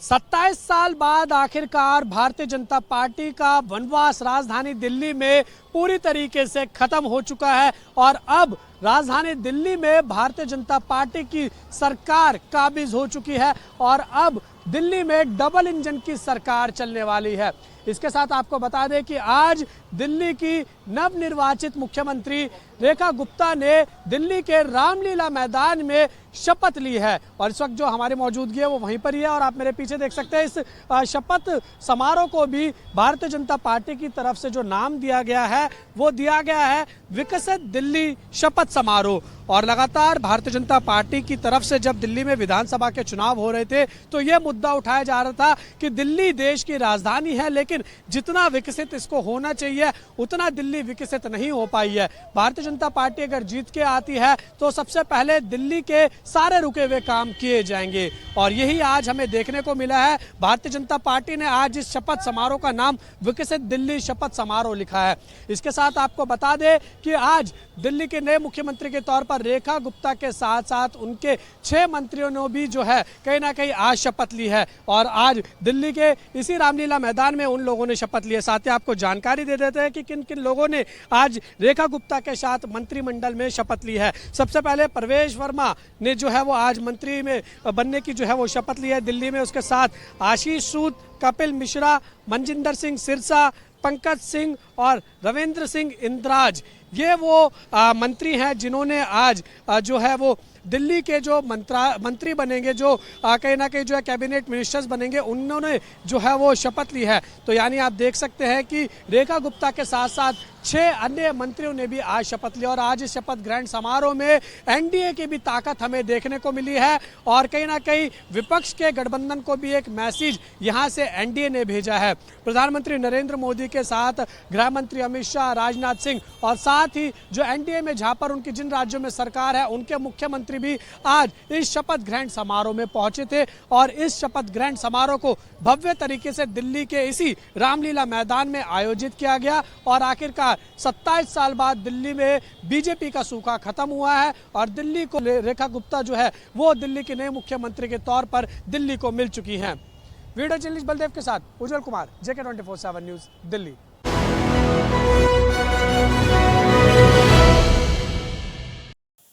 27 साल बाद आखिरकार भारतीय जनता पार्टी का वनवास राजधानी दिल्ली में पूरी तरीके से खत्म हो चुका है और अब राजधानी दिल्ली में भारतीय जनता पार्टी की सरकार काबिज हो चुकी है और अब दिल्ली में डबल इंजन की सरकार चलने वाली है। इसके साथ आपको बता दें कि आज दिल्ली की नवनिर्वाचित मुख्यमंत्री रेखा गुप्ता ने दिल्ली के रामलीला मैदान में शपथ ली है और इस वक्त जो हमारी मौजूदगी है वो वहीं पर ही है और आप मेरे पीछे देख सकते हैं इस शपथ समारोह को भी भारतीय जनता पार्टी की तरफ से जो नाम दिया गया है वो दिया गया है विकसित दिल्ली शपथ समारोह। और लगातार भारतीय जनता पार्टी की तरफ से जब दिल्ली में विधानसभा के चुनाव हो रहे थे तो ये मुद्दा उठाया जा रहा था कि दिल्ली देश की राजधानी है लेकिन जितना विकसित इसको होना चाहिए उतना दिल्ली विकसित नहीं हो पाई है। भारतीय जनता पार्टी अगर जीत के आती है तो सबसे पहले दिल्ली के सारे रुके हुए काम किए जाएंगे और यही आज हमें देखने को मिला है। भारतीय जनता पार्टी ने आज इस शपथ समारोह का नाम विकसित दिल्ली शपथ समारोह लिखा है। इसके साथ आपको बता दें कि आज दिल्ली के नए मुख्यमंत्री के तौर पर रेखा गुप्ता के साथ साथ उनके 6 मंत्रियों ने भी जो है कहीं ना कहीं आज शपथ ली है और आज दिल्ली के इसी रामलीला मैदान में उन लोगों ने शपथ ली है। साथ ही आपको जानकारी दे देते हैं कि किन किन लोगों ने आज रेखा गुप्ता के साथ मंत्रिमंडल में शपथ ली है। सबसे पहले प्रवेश वर्मा ने जो है वो आज मंत्री में बनने की जो है वो शपथ ली है दिल्ली में। उसके साथ आशीष सूद, कपिल मिश्रा, मनजिंदर सिंह सिरसा, पंकज सिंह और रविंद्र सिंह इंद्राज ये वो मंत्री हैं जिन्होंने आज जो है वो दिल्ली के जो मंत्री बनेंगे, जो कहीं ना कहीं जो है कैबिनेट मिनिस्टर्स बनेंगे, उन्होंने जो है वो शपथ ली है। तो यानी आप देख सकते हैं कि रेखा गुप्ता के साथ साथ 6 अन्य मंत्रियों ने भी आज शपथ लिया और आज इस शपथ ग्रहण समारोह में एनडीए की भी ताकत हमें देखने को मिली है और कहीं ना कहीं विपक्ष के गठबंधन को भी एक मैसेज यहां से एनडीए ने भेजा है। प्रधानमंत्री नरेंद्र मोदी के साथ गृह मंत्री अमित शाह, राजनाथ सिंह और साथ ही जो एनडीए में जहां पर उनकी जिन राज्यों में सरकार है उनके मुख्यमंत्री भी आज इस शपथ ग्रहण समारोह में पहुंचे थे और इस शपथ ग्रहण समारोह को भव्य तरीके से दिल्ली के इसी रामलीला मैदान में आयोजित किया गया और आखिरकार 27 साल बाद दिल्ली में बीजेपी का सूखा खत्म हुआ है और दिल्ली को रेखा गुप्ता जो है वो दिल्ली के नए मुख्यमंत्री के तौर पर दिल्ली को मिल चुकी हैं। वीडियो जर्नलिस्ट बलदेव के साथ उज्जवल कुमार, JK 24/7 न्यूज, दिल्ली।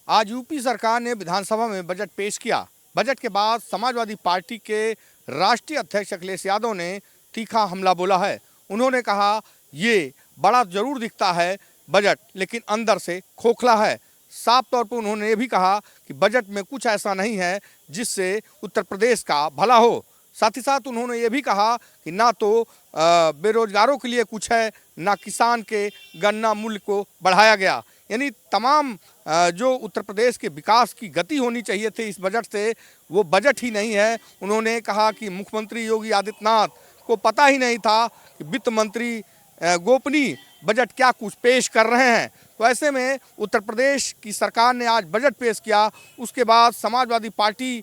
आज यूपी सरकार ने विधानसभा में बजट पेश किया। बजट के बाद समाजवादी पार्टी के राष्ट्रीय अध्यक्ष अखिलेश यादव ने तीखा हमला बोला है। उन्होंने कहा ये बड़ा जरूर दिखता है बजट, लेकिन अंदर से खोखला है। साफ तौर पर उन्होंने ये भी कहा कि बजट में कुछ ऐसा नहीं है जिससे उत्तर प्रदेश का भला हो। साथ ही साथ उन्होंने ये भी कहा कि ना तो बेरोजगारों के लिए कुछ है, ना किसान के गन्ना मूल्य को बढ़ाया गया। यानी तमाम जो उत्तर प्रदेश के विकास की गति होनी चाहिए थी इस बजट से, वो बजट ही नहीं है। उन्होंने कहा कि मुख्यमंत्री योगी आदित्यनाथ को पता ही नहीं था कि वित्त मंत्री गोपनीय बजट क्या कुछ पेश कर रहे हैं। तो ऐसे में उत्तर प्रदेश की सरकार ने आज बजट पेश किया। उसके बाद समाजवादी पार्टी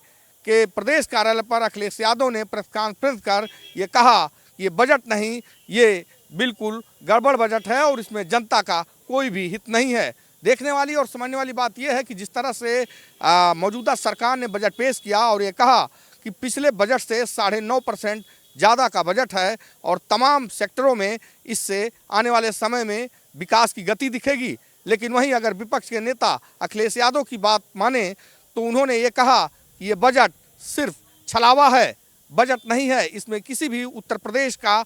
के प्रदेश कार्यालय पर अखिलेश यादव ने प्रेस कॉन्फ्रेंस कर ये कहा कि ये बजट नहीं, ये बिल्कुल गड़बड़ बजट है और इसमें जनता का कोई भी हित नहीं है। देखने वाली और समझने वाली बात यह है कि जिस तरह से मौजूदा सरकार ने बजट पेश किया और ये कहा कि पिछले बजट से 9.5% ज़्यादा का बजट है और तमाम सेक्टरों में इससे आने वाले समय में विकास की गति दिखेगी। लेकिन वहीं अगर विपक्ष के नेता अखिलेश यादव की बात माने तो उन्होंने ये कहा कि ये बजट सिर्फ छलावा है, बजट नहीं है। इसमें किसी भी उत्तर प्रदेश का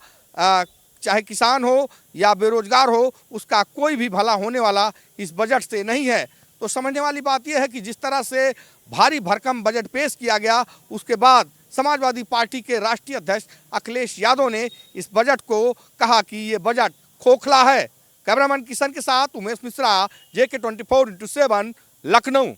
चाहे किसान हो या बेरोजगार हो, उसका कोई भी भला होने वाला इस बजट से नहीं है। तो समझने वाली बात यह है कि जिस तरह से भारी भरकम बजट पेश किया गया, उसके बाद समाजवादी पार्टी के राष्ट्रीय अध्यक्ष अखिलेश यादव ने इस बजट को कहा कि ये बजट खोखला है। कैमरामैन किशन के साथ उमेश मिश्रा, JK 24/7 लखनऊ।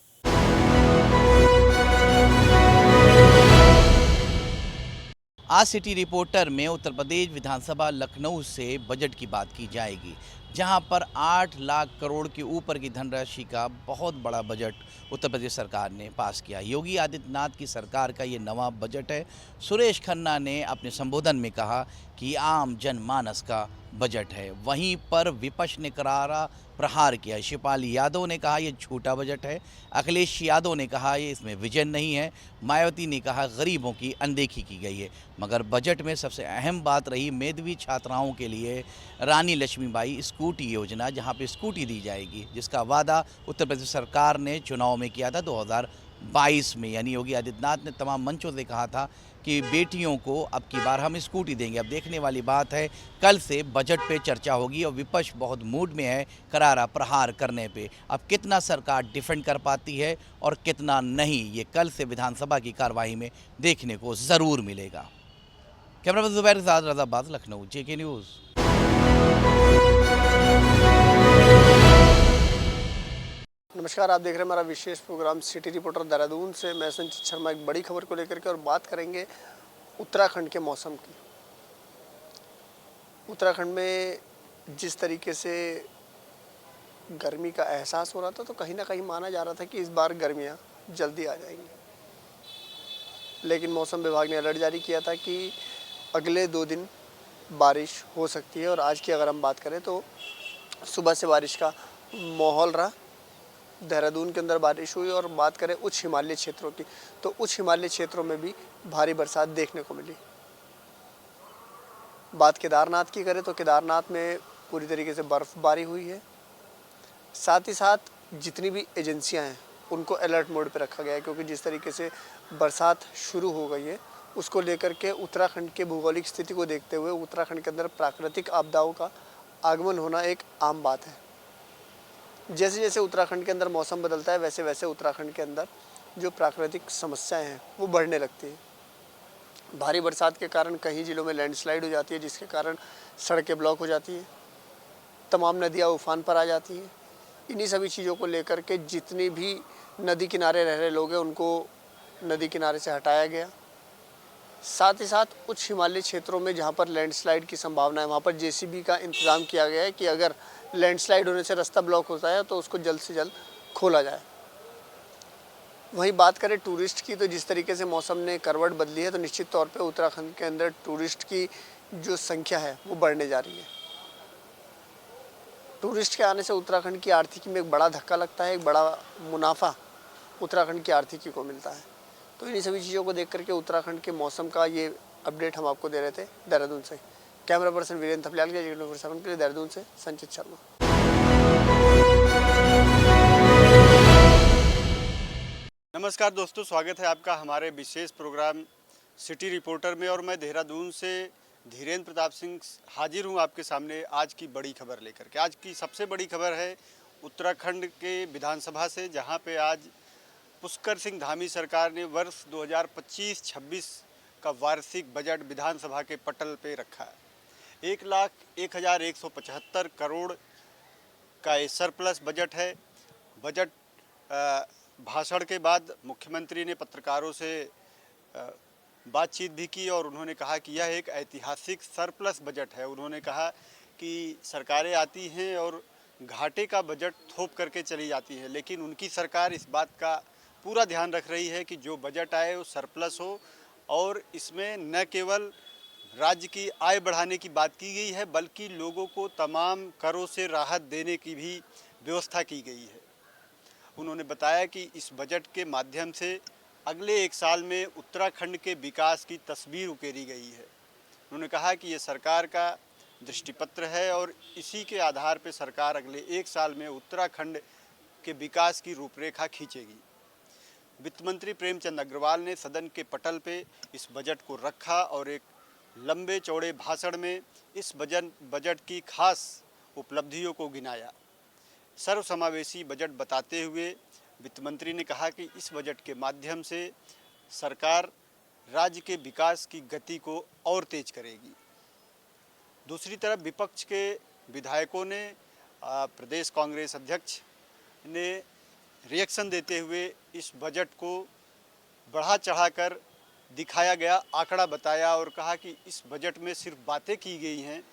आज सिटी रिपोर्टर में उत्तर प्रदेश विधानसभा लखनऊ से बजट की बात की जाएगी। जहां पर 8 लाख करोड़ के ऊपर की धनराशि का बहुत बड़ा बजट उत्तर प्रदेश सरकार ने पास किया। योगी आदित्यनाथ की सरकार का ये नवा बजट है। सुरेश खन्ना ने अपने संबोधन में कहा कि आम जनमानस का बजट है। वहीं पर विपक्ष ने करारा प्रहार किया। शिवपाल यादव ने कहा ये झूठा बजट है। अखिलेश यादव ने कहा ये इसमें विजन नहीं है। मायावती ने कहा गरीबों की अनदेखी की गई है। मगर बजट में सबसे अहम बात रही मेधावी छात्राओं के लिए रानी लक्ष्मीबाई स्कूटी योजना, जहां पे स्कूटी दी जाएगी, जिसका वादा उत्तर प्रदेश सरकार ने चुनाव में किया था 2022 में। यानी योगी आदित्यनाथ ने तमाम मंचों से कहा था कि बेटियों को अब की बार हम स्कूटी देंगे। अब देखने वाली बात है, कल से बजट पे चर्चा होगी और विपक्ष बहुत मूड में है करारा प्रहार करने पे। अब कितना सरकार डिफेंड कर पाती है और कितना नहीं, ये कल से विधानसभा की कार्रवाई में देखने को ज़रूर मिलेगा। कैमरा पर्सन जुबैर के साथ रज़ा अब्बास, लखनऊ, JK न्यूज़। नमस्कार, आप देख रहे हैं हमारा विशेष प्रोग्राम सिटी रिपोर्टर देहरादून से। मैं संचित शर्मा एक बड़ी खबर को लेकर के और बात करेंगे उत्तराखंड के मौसम की। उत्तराखंड में जिस तरीके से गर्मी का एहसास हो रहा था, तो कहीं ना कहीं माना जा रहा था कि इस बार गर्मियां जल्दी आ जाएंगी, लेकिन मौसम विभाग ने अलर्ट जारी किया था कि अगले 2 दिन बारिश हो सकती है। और आज की अगर हम बात करें तो सुबह से बारिश का माहौल रहा। देहरादून के अंदर बारिश हुई। और बात करें उच्च हिमालय क्षेत्रों की, तो उच्च हिमालय क्षेत्रों में भी भारी बरसात देखने को मिली। बात केदारनाथ की करें तो केदारनाथ में पूरी तरीके से बर्फबारी हुई है। साथ ही साथ जितनी भी एजेंसियां हैं उनको अलर्ट मोड पे रखा गया है, क्योंकि जिस तरीके से बरसात शुरू हो गई है उसको लेकर के उत्तराखंड के भौगोलिक स्थिति को देखते हुए उत्तराखंड के अंदर प्राकृतिक आपदाओं का आगमन होना एक आम बात है। जैसे जैसे उत्तराखंड के अंदर मौसम बदलता है, वैसे वैसे उत्तराखंड के अंदर जो प्राकृतिक समस्याएं हैं वो बढ़ने लगती हैं। भारी बरसात के कारण कई जिलों में लैंडस्लाइड हो जाती है, जिसके कारण सड़कें ब्लॉक हो जाती हैं, तमाम नदियां उफान पर आ जाती हैं। इन्हीं सभी चीज़ों को लेकर के जितनी भी नदी किनारे रह रहे लोग हैं उनको नदी किनारे से हटाया गया। साथ ही साथ उच्च हिमालय क्षेत्रों में जहाँ पर लैंडस्लाइड की संभावना है, वहाँ पर JCB का इंतज़ाम किया गया है कि अगर लैंडस्लाइड होने से रास्ता ब्लॉक होता है तो उसको जल्द से जल्द खोला जाए। वहीं बात करें टूरिस्ट की, तो जिस तरीके से मौसम ने करवट बदली है, तो निश्चित तौर पे उत्तराखंड के अंदर टूरिस्ट की जो संख्या है वो बढ़ने जा रही है। टूरिस्ट के आने से उत्तराखंड की आर्थिकी में एक बड़ा धक्का लगता है, एक बड़ा मुनाफा उत्तराखंड की आर्थिकी को मिलता है। तो इन्हीं सभी चीज़ों को देख करके उत्तराखंड के मौसम का ये अपडेट हम आपको दे रहे थे देहरादून से। कैमरा पर्सन वीरेंद्र थपलियाल के JK के लिए देहरादून से संचित शर्मा। नमस्कार दोस्तों, स्वागत है आपका हमारे विशेष प्रोग्राम सिटी रिपोर्टर में। और मैं देहरादून से धीरेन्द्र प्रताप सिंह हाजिर हूं आपके सामने आज की बड़ी खबर लेकर के। आज की सबसे बड़ी खबर है उत्तराखंड के विधानसभा से, जहां पे आज पुष्कर सिंह धामी सरकार ने वर्ष 2025-26 का वार्षिक बजट विधानसभा के पटल पे रखा है। 1,01,175 करोड़ का ये सरप्लस बजट है। बजट भाषण के बाद मुख्यमंत्री ने पत्रकारों से बातचीत भी की और उन्होंने कहा कि यह एक ऐतिहासिक सरप्लस बजट है। उन्होंने कहा कि सरकारें आती हैं और घाटे का बजट थोप करके चली जाती है, लेकिन उनकी सरकार इस बात का पूरा ध्यान रख रही है कि जो बजट आए वो सरप्लस हो। और इसमें न केवल राज्य की आय बढ़ाने की बात की गई है, बल्कि लोगों को तमाम करों से राहत देने की भी व्यवस्था की गई है। उन्होंने बताया कि इस बजट के माध्यम से अगले 1 साल में उत्तराखंड के विकास की तस्वीर उकेरी गई है। उन्होंने कहा कि ये सरकार का दृष्टिपत्र है और इसी के आधार पर सरकार अगले 1 साल में उत्तराखंड के विकास की रूपरेखा खींचेगी। वित्त मंत्री प्रेमचंद अग्रवाल ने सदन के पटल पे इस बजट को रखा और एक लंबे चौड़े भाषण में इस बजट की खास उपलब्धियों को गिनाया। सर्वसमावेशी बजट बताते हुए वित्त मंत्री ने कहा कि इस बजट के माध्यम से सरकार राज्य के विकास की गति को और तेज करेगी। दूसरी तरफ विपक्ष के विधायकों ने प्रदेश कांग्रेस अध्यक्ष ने रिएक्शन देते हुए इस बजट को बढ़ा चढ़ाकर दिखाया गया आंकड़ा बताया और कहा कि इस बजट में सिर्फ बातें की गई हैं,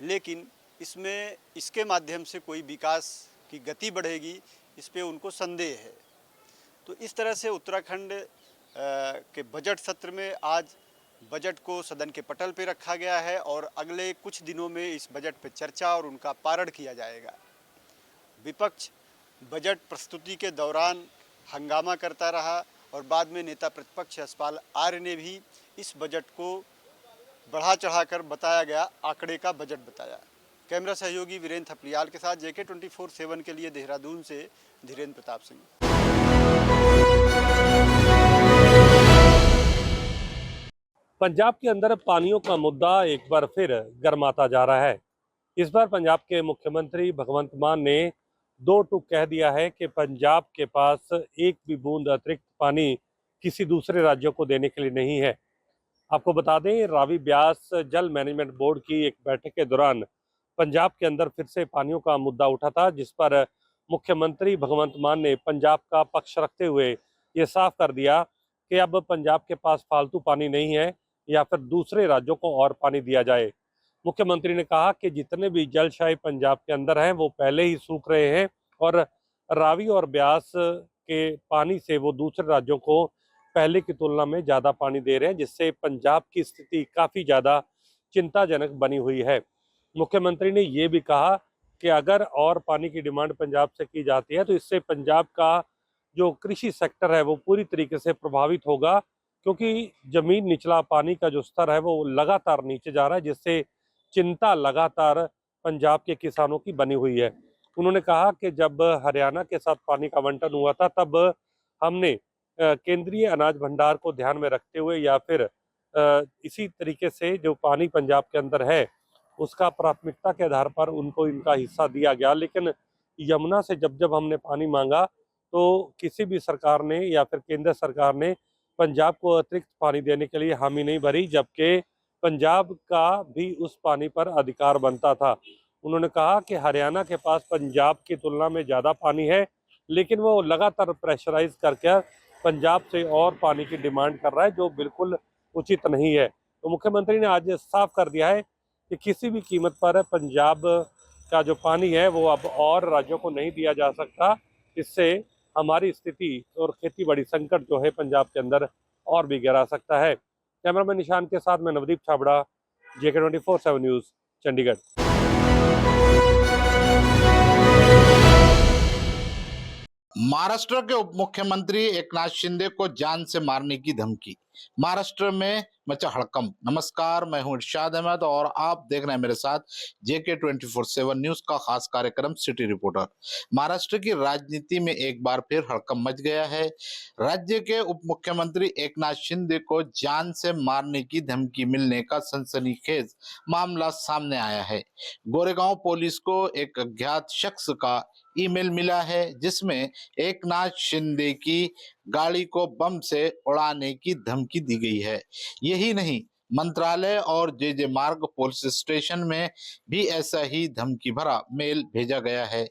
लेकिन इसमें इसके माध्यम से कोई विकास की गति बढ़ेगी, इस पे उनको संदेह है। तो इस तरह से उत्तराखंड के बजट सत्र में आज बजट को सदन के पटल पे रखा गया है और अगले कुछ दिनों में इस बजट पे चर्चा और उनका पारण किया जाएगा। विपक्ष बजट प्रस्तुति के दौरान हंगामा करता रहा और बाद में नेता प्रतिपक्ष यशपाल आर्य ने भी इस बजट को बढ़ा चढ़ाकर बताया गया आंकड़े का बजट बताया। कैमरा सहयोगी वीरेंद्र थपलियाल के साथ JK 24/7 के लिए देहरादून से धीरेन्द्र प्रताप सिंह। पंजाब के अंदर पानियों का मुद्दा एक बार फिर गर्माता जा रहा है। इस बार पंजाब के मुख्यमंत्री भगवंत मान ने दो टूक कह दिया है कि पंजाब के पास एक भी बूंद अतिरिक्त पानी किसी दूसरे राज्यों को देने के लिए नहीं है। आपको बता दें, रावी ब्यास जल मैनेजमेंट बोर्ड की एक बैठक के दौरान पंजाब के अंदर फिर से पानियों का मुद्दा उठा था, जिस पर मुख्यमंत्री भगवंत मान ने पंजाब का पक्ष रखते हुए ये साफ कर दिया कि अब पंजाब के पास फालतू पानी नहीं है या फिर दूसरे राज्यों को और पानी दिया जाए। मुख्यमंत्री ने कहा कि जितने भी जलशायी पंजाब के अंदर हैं वो पहले ही सूख रहे हैं और रावी और ब्यास के पानी से वो दूसरे राज्यों को पहले की तुलना में ज़्यादा पानी दे रहे हैं, जिससे पंजाब की स्थिति काफ़ी ज़्यादा चिंताजनक बनी हुई है। मुख्यमंत्री ने ये भी कहा कि अगर और पानी की डिमांड पंजाब से की जाती है तो इससे पंजाब का जो कृषि सेक्टर है वो पूरी तरीके से प्रभावित होगा, क्योंकि जमीन निचला पानी का जो स्तर है वो लगातार नीचे जा रहा है, जिससे चिंता लगातार पंजाब के किसानों की बनी हुई है। उन्होंने कहा कि जब हरियाणा के साथ पानी का आवंटन हुआ था तब हमने केंद्रीय अनाज भंडार को ध्यान में रखते हुए या फिर इसी तरीके से जो पानी पंजाब के अंदर है उसका प्राथमिकता के आधार पर उनको इनका हिस्सा दिया गया, लेकिन यमुना से जब जब हमने पानी मांगा तो किसी भी सरकार ने या फिर केंद्र सरकार ने पंजाब को अतिरिक्त पानी देने के लिए हामी नहीं भरी, जबकि पंजाब का भी उस पानी पर अधिकार बनता था। उन्होंने कहा कि हरियाणा के पास पंजाब की तुलना में ज़्यादा पानी है, लेकिन वो लगातार प्रेशराइज करके पंजाब से और पानी की डिमांड कर रहा है, जो बिल्कुल उचित नहीं है। तो मुख्यमंत्री ने आज साफ कर दिया है कि किसी भी कीमत पर पंजाब का जो पानी है वो अब और राज्यों को नहीं दिया जा सकता। इससे हमारी स्थिति और खेती बाड़ी संकट जो है पंजाब के अंदर और भी गहरा सकता है। कैमरामैन निशान के साथ मैं नवदीप छाबड़ा, JK 24/7 न्यूज़, चंडीगढ़। महाराष्ट्र के उप मुख्यमंत्री एकनाथ शिंदे को जान से मारने की धमकी। महाराष्ट्र में मचा हड़कंप। नमस्कार, मैं हूं इरशाद अहमद और आप देख रहे हैं मेरे साथ JK 24/7 न्यूज का खास कार्यक्रम सिटी रिपोर्टर। महाराष्ट्र की राजनीति में एक बार फिर हड़कंप मच गया है। राज्य के उप मुख्यमंत्री एकनाथ शिंदे को जान से मारने की धमकी मिलने का सनसनीखेज मामला सामने आया है। गोरेगांव पुलिस को एक अज्ञात शख्स का ईमेल मिला है जिसमें एकनाथ शिंदे की गाड़ी को बम से उड़ाने की धमकी दी गई है। यही नहीं, मंत्रालय और JJ मार्ग पुलिस स्टेशन में भी ऐसा ही धमकी भरा मेल भेजा गया है।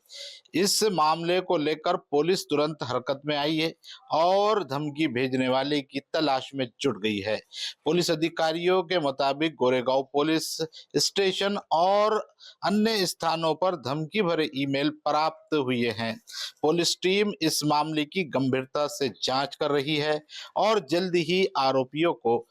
इस मामले को लेकर पुलिस तुरंत हरकत में आई है और धमकी भेजने वाले की तलाश में जुट गई है। पुलिस अधिकारियों के मुताबिक गोरेगांव पुलिस स्टेशन और अन्य स्थानों पर धमकी भरे ईमेल प्राप्त हुए हैं। पुलिस टीम इस मामले की गंभीरता से जांच कर रही है और जल्दी ही आरोपियों को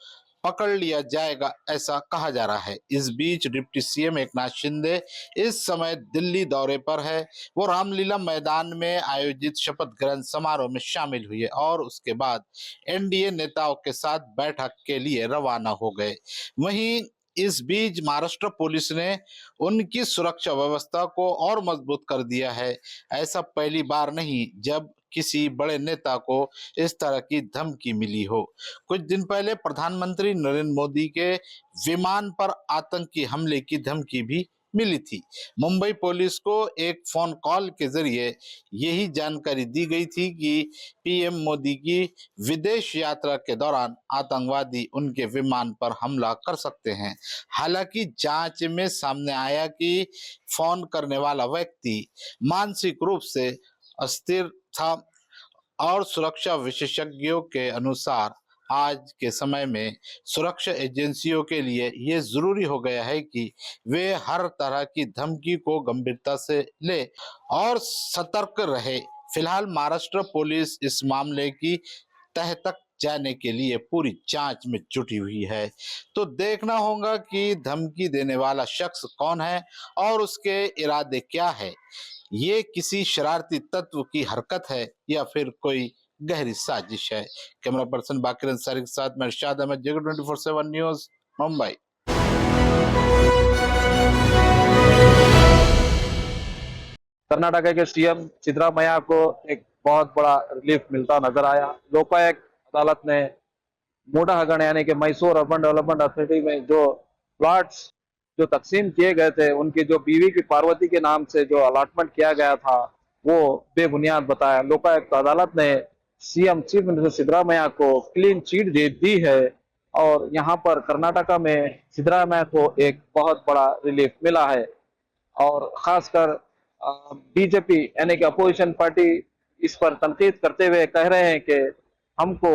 पकड़ लिया जाएगा, ऐसा कहा जा रहा है। इस बीच डिप्टी CM एकनाथ शिंदे इस समय दिल्ली दौरे पर है। वो रामलीला मैदान में आयोजित शपथ ग्रहण समारोह में शामिल हुए और उसके बाद NDA नेताओं के साथ बैठक के लिए रवाना हो गए। वहीं इस बीच महाराष्ट्र पुलिस ने उनकी सुरक्षा व्यवस्था को और मजबूत कर दिया है। ऐसा पहली बार नहीं जब किसी बड़े नेता को इस तरह की धमकी मिली हो। कुछ दिन पहले प्रधानमंत्री नरेंद्र मोदी के विमान पर आतंकी हमले की धमकी भी मिली थी। मुंबई पुलिस को एक फोन कॉल के जरिए यही जानकारी दी गई थी कि PM मोदी की विदेश यात्रा के दौरान आतंकवादी उनके विमान पर हमला कर सकते हैं। हालांकि जांच में सामने आया कि फोन करने वाला व्यक्ति मानसिक रूप से अस्थिर था और सुरक्षा विशेषज्ञों के अनुसार आज के समय में सुरक्षा एजेंसियों के लिए ये जरूरी हो गया है कि वे हर तरह की धमकी को गंभीरता से ले और सतर्क रहे। फिलहाल महाराष्ट्र पुलिस इस मामले की तह तक जाने के लिए पूरी जांच में जुटी हुई है। तो देखना होगा कि धमकी देने वाला शख्स कौन है और उसके इरादे क्या है। ये किसी शरारती तत्व की हरकत है या फिर कोई गहरी साजिश है। कैमरा पर्सन बाकिर अंसारी के साथ मैं इरशाद अहमद, जगह 24/7 न्यूज, मुंबई। कर्नाटक के सीएम सिद्धरामैया को एक बहुत बड़ा रिलीफ मिलता नजर आया। लोकायुक्त अदालत ने मूढ़ाहगढ़ यानी कि मैसूर अर्बन डेवलपमेंट अथॉरिटी में जो प्लॉट्स जो तकसीम किए गए थे, उनकी जो बीवी की पार्वती के नाम से जो अलॉटमेंट किया गया था वो बेबुनियाद बताया। लोकायुक्त अदालत ने सीएम चीफ मिनिस्टर सिद्धरामैया को क्लीन चिट दे दी है और यहाँ पर कर्नाटका में सिद्धरामैया को एक बहुत बड़ा रिलीफ मिला है। और खासकर बीजेपी यानी कि अपोजिशन पार्टी इस पर तनकीद करते हुए कह रहे हैं कि हमको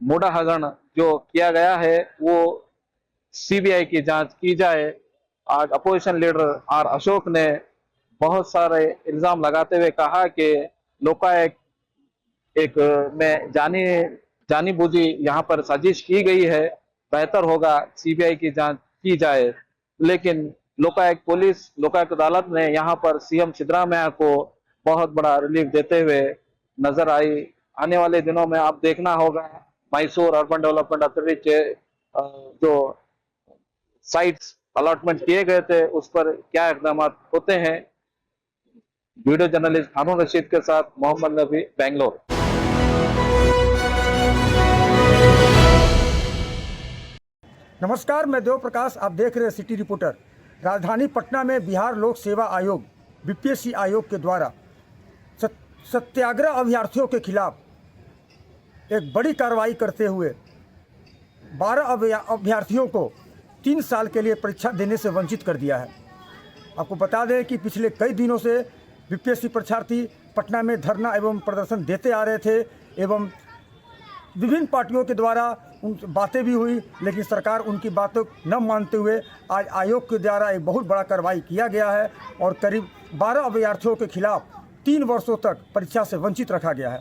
मूढ़ाहगढ़ जो किया गया है वो सीबीआई की जांच की जाए। आज अपोजिशन लीडर आर अशोक ने बहुत सारे इल्जाम लगाते हुए कहा कि लोकायुक्त एक में जानी बूझी यहाँ पर साजिश की गई है, बेहतर होगा सीबीआई की जांच की जाए। लेकिन लोकायुक्त अदालत ने यहाँ पर सीएम सिद्धरामैया को बहुत बड़ा रिलीफ देते हुए नजर आई। आने वाले दिनों में आप देखना होगा मैसूर अर्बन डेवलपमेंट अथॉरिटी के जो साइट्स अलॉटमेंट किए गए थे उस पर क्या इकदाम होते हैं। वीडियो जर्नलिस्ट हारून रशीद के साथ मोहम्मद नबी, बेंगलोर। नमस्कार, मैं देव प्रकाश, आप देख रहे हैं सिटी रिपोर्टर। राजधानी पटना में बिहार लोक सेवा आयोग बीपीएससी आयोग के द्वारा सत्याग्रह अभ्यर्थियों के खिलाफ एक बड़ी कार्रवाई करते हुए 12 अभ्यर्थियों को 3 साल के लिए परीक्षा देने से वंचित कर दिया है। आपको बता दें कि पिछले कई दिनों से बीपीएससी परीक्षार्थी पटना में धरना एवं प्रदर्शन देते आ रहे थे एवं विभिन्न पार्टियों के द्वारा उन बातें भी हुई, लेकिन सरकार उनकी बातों न मानते हुए आज आयोग के द्वारा एक बहुत बड़ा कार्रवाई किया गया है और करीब 12 अभ्यर्थियों के खिलाफ 3 वर्षों तक परीक्षा से वंचित रखा गया है।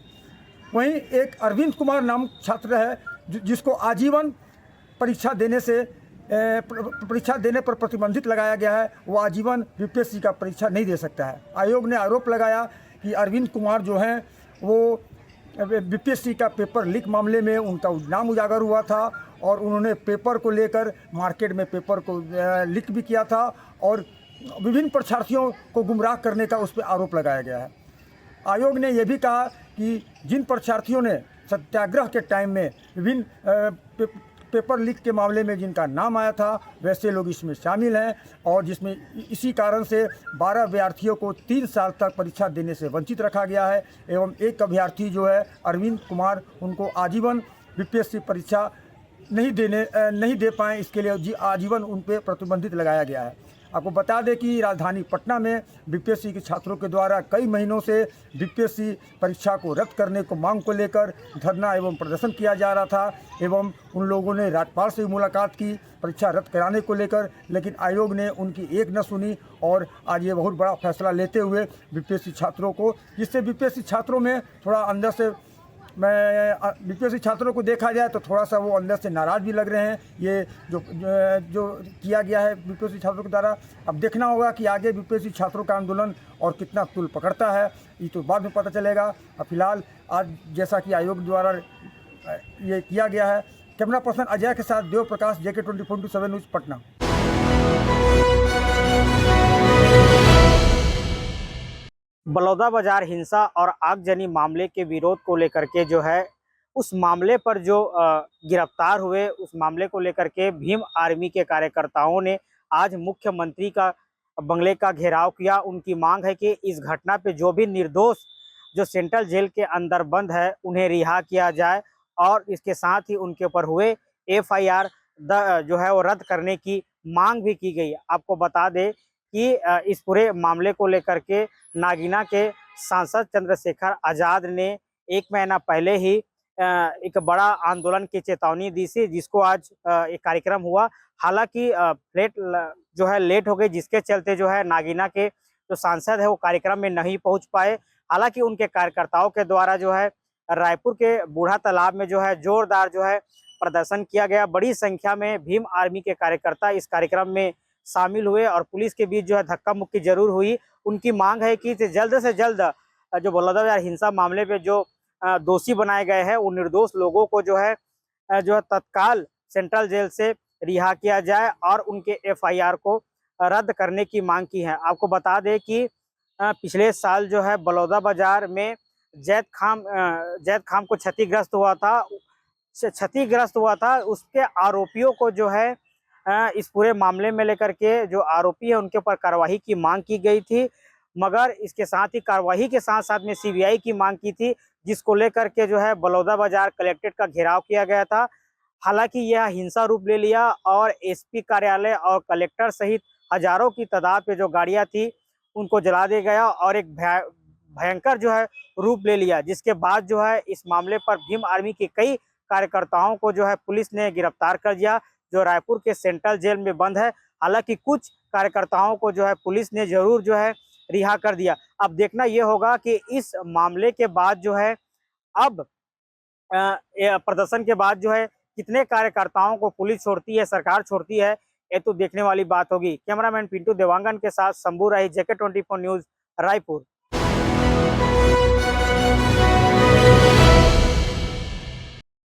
वहीं एक अरविंद कुमार नाम छात्र है जिसको आजीवन परीक्षा देने पर प्रतिबंधित लगाया गया है। वो आजीवन बीपीएससी का परीक्षा नहीं दे सकता है। आयोग ने आरोप लगाया कि अरविंद कुमार जो हैं वो बीपीएससी का पेपर लीक मामले में उनका नाम उजागर हुआ था और उन्होंने पेपर को लेकर मार्केट में पेपर को लीक भी किया था और विभिन्न परीक्षार्थियों को गुमराह करने का उस पर आरोप लगाया गया है। आयोग ने यह भी कहा कि जिन परीक्षार्थियों ने सत्याग्रह के टाइम में विभिन्न पेपर लीक के मामले में जिनका नाम आया था वैसे लोग इसमें शामिल हैं और जिसमें इसी कारण से 12 अभ्यर्थियों को 3 साल तक परीक्षा देने से वंचित रखा गया है एवं एक अभ्यर्थी जो है अरविंद कुमार, उनको आजीवन बीपीएससी परीक्षा नहीं दे पाए, इसके लिए आजीवन उन पर प्रतिबंधित लगाया गया है। आपको बता दें कि राजधानी पटना में बीपीएससी के छात्रों के द्वारा कई महीनों से बीपीएससी परीक्षा को रद्द करने को मांग को लेकर धरना एवं प्रदर्शन किया जा रहा था एवं उन लोगों ने राज्यपाल से मुलाकात की परीक्षा रद्द कराने को लेकर, लेकिन आयोग ने उनकी एक न सुनी और आज ये बहुत बड़ा फैसला लेते हुए बीपीएससी छात्रों को, जिससे बीपीएससी छात्रों में थोड़ा अंदर से बीपीएससी छात्रों को देखा जाए तो थोड़ा सा वो अंदर से नाराज़ भी लग रहे हैं। ये जो किया गया है बीपीएससी छात्रों के द्वारा, अब देखना होगा कि आगे बीपीएससी छात्रों का आंदोलन और कितना तुल पकड़ता है, ये तो बाद में पता चलेगा। अब फिलहाल आज जैसा कि आयोग द्वारा ये किया गया है। कैमरा पर्सन अजय के साथ देव प्रकाश, JK 24/7 न्यूज़, पटना। बलौदा बाजार हिंसा और आगजनी मामले के विरोध को लेकर के जो है उस मामले पर जो गिरफ्तार हुए उस मामले को लेकर के भीम आर्मी के कार्यकर्ताओं ने आज मुख्यमंत्री का बंगले का घेराव किया। उनकी मांग है कि इस घटना पे जो भी निर्दोष जो सेंट्रल जेल के अंदर बंद है उन्हें रिहा किया जाए और इसके साथ ही उनके ऊपर हुए FIR जो है वो रद्द करने की मांग भी की गई। आपको बता दें कि इस पूरे मामले को लेकर के नागीना के सांसद चंद्रशेखर आज़ाद ने 1 महीना पहले ही एक बड़ा आंदोलन की चेतावनी दी थी, जिसको आज एक कार्यक्रम हुआ। हालांकि फ्लाइट जो है लेट हो गई, जिसके चलते जो है नागीना के जो सांसद है वो कार्यक्रम में नहीं पहुंच पाए। हालांकि उनके कार्यकर्ताओं के द्वारा जो है रायपुर के बूढ़ा तालाब में जो है जोरदार जो है प्रदर्शन किया गया। बड़ी संख्या में भीम आर्मी के कार्यकर्ता इस कार्यक्रम में शामिल हुए और पुलिस के बीच जो है धक्का मुक्की जरूर हुई। उनकी मांग है कि जल्द से जल्द जो बलौदाबाजार हिंसा मामले पे जो दोषी बनाए गए हैं उन निर्दोष लोगों को जो है तत्काल सेंट्रल जेल से रिहा किया जाए और उनके एफआईआर को रद्द करने की मांग की है। आपको बता दें कि पिछले साल जो है बलौदाबाजार में जैद खाम को क्षतिग्रस्त हुआ था। उसके आरोपियों को जो है इस पूरे मामले में लेकर के जो आरोपी है उनके ऊपर कार्रवाई की मांग की गई थी, मगर इसके साथ ही कार्रवाई के साथ साथ में सीबीआई की मांग की थी, जिसको लेकर के जो है बलौदाबाजार कलेक्ट्रेट का घेराव किया गया था। हालांकि यह हिंसा रूप ले लिया और एसपी कार्यालय और कलेक्टर सहित हजारों की तादाद में जो गाड़ियां थी उनको जला दिया गया और एक भयंकर जो है रूप ले लिया, जिसके बाद जो है इस मामले पर भीम आर्मी के कई कार्यकर्ताओं को जो है पुलिस ने गिरफ्तार कर दिया, जो रायपुर के सेंट्रल जेल में बंद है। हालांकि कुछ कार्यकर्ताओं को जो है पुलिस ने जरूर जो है रिहा कर दिया। अब देखना यह होगा कि इस मामले के बाद जो है अब प्रदर्शन के बाद जो है कितने कार्यकर्ताओं को पुलिस छोड़ती है, सरकार छोड़ती है, ये तो देखने वाली बात होगी। कैमरामैन पिंटू देवांगन के साथ शंभू राही, JK24 न्यूज, रायपुर।